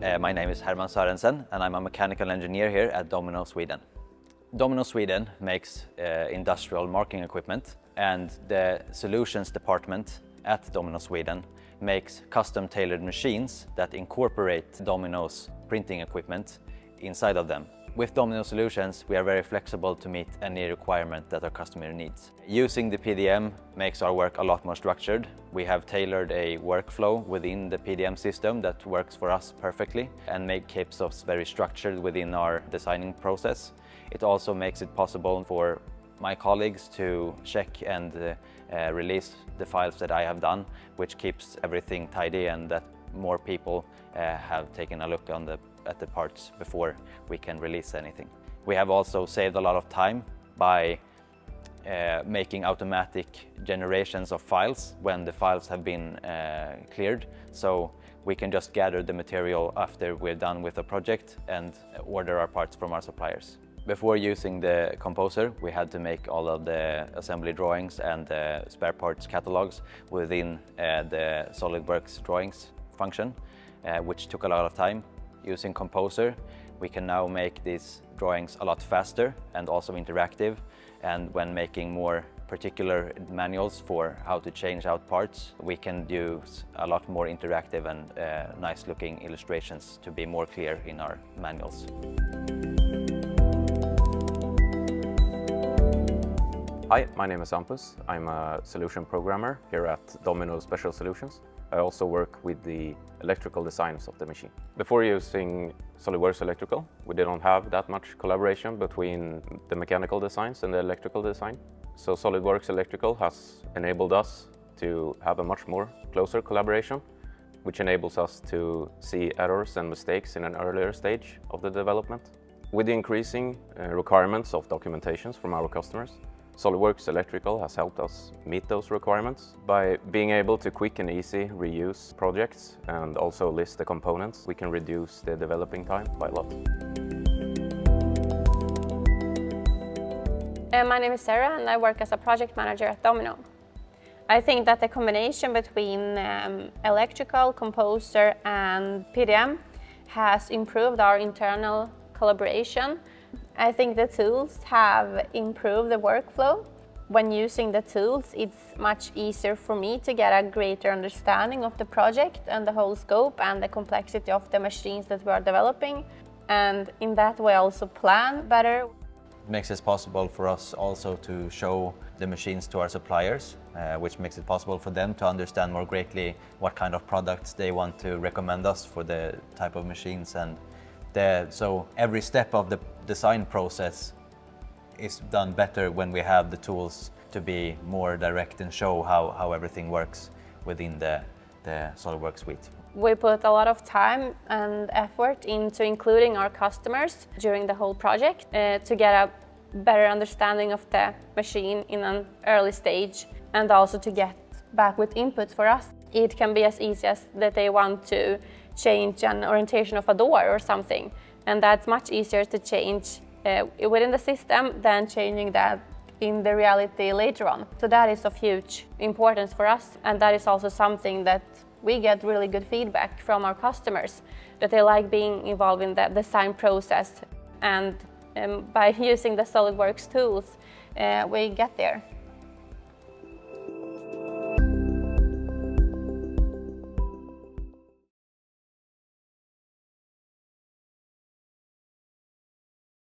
My name is Herman Sörensen and I'm a mechanical engineer here at Domino, Sweden. Domino Sweden makes industrial marking equipment, and the solutions department at Domino Sweden makes custom-tailored machines that incorporate Domino's printing equipment inside of them. With Domino Solutions, we are very flexible to meet any requirement that our customer needs. Using the PDM makes our work a lot more structured. We have tailored a workflow within the PDM system that works for us perfectly and keeps us very structured within our designing process. It also makes it possible for my colleagues to check and release the files that I have done, which keeps everything tidy and that more people have taken a look at the parts before we can release anything. We have also saved a lot of time by making automatic generations of files when the files have been cleared, so we can just gather the material after we're done with the project and order our parts from our suppliers. Before using the composer, we had to make all of the assembly drawings and spare parts catalogs within the SolidWorks drawings function, which took a lot of time. Using Composer, we can now make these drawings a lot faster and also interactive, and when making more particular manuals for how to change out parts, we can use a lot more interactive and nice looking illustrations to be more clear in our manuals. Hi, my name is Ampus. I'm a solution programmer here at Domino Special Solutions. I also work with the electrical designs of the machine. Before using SolidWorks Electrical, we didn't have that much collaboration between the mechanical designs and the electrical design. So SolidWorks Electrical has enabled us to have a much more closer collaboration, which enables us to see errors and mistakes in an earlier stage of the development. With the increasing requirements of documentations from our customers, SolidWorks Electrical has helped us meet those requirements. By being able to quick and easy reuse projects and also list the components, we can reduce the developing time by a lot. My name is Sarah and I work as a project manager at Domino. I think that the combination between electrical, composer and PDM has improved our internal collaboration. I think the tools have improved the workflow. When using the tools, it's much easier for me to get a greater understanding of the project and the whole scope and the complexity of the machines that we are developing. And in that way also plan better. It makes it possible for us also to show the machines to our suppliers, which makes it possible for them to understand more greatly what kind of products they want to recommend us for the type of machines. And so every step of the design process is done better when we have the tools to be more direct and show how everything works within the SolidWorks suite. We put a lot of time and effort into including our customers during the whole project to get a better understanding of the machine in an early stage, and also to get back with input for us. It can be as easy as that they want to change an orientation of a door or something, and that's much easier to change within the system than changing that in the reality later on. So that is of huge importance for us, and that is also something that we get really good feedback from our customers, that they like being involved in the design process, and by using the SolidWorks tools we get there.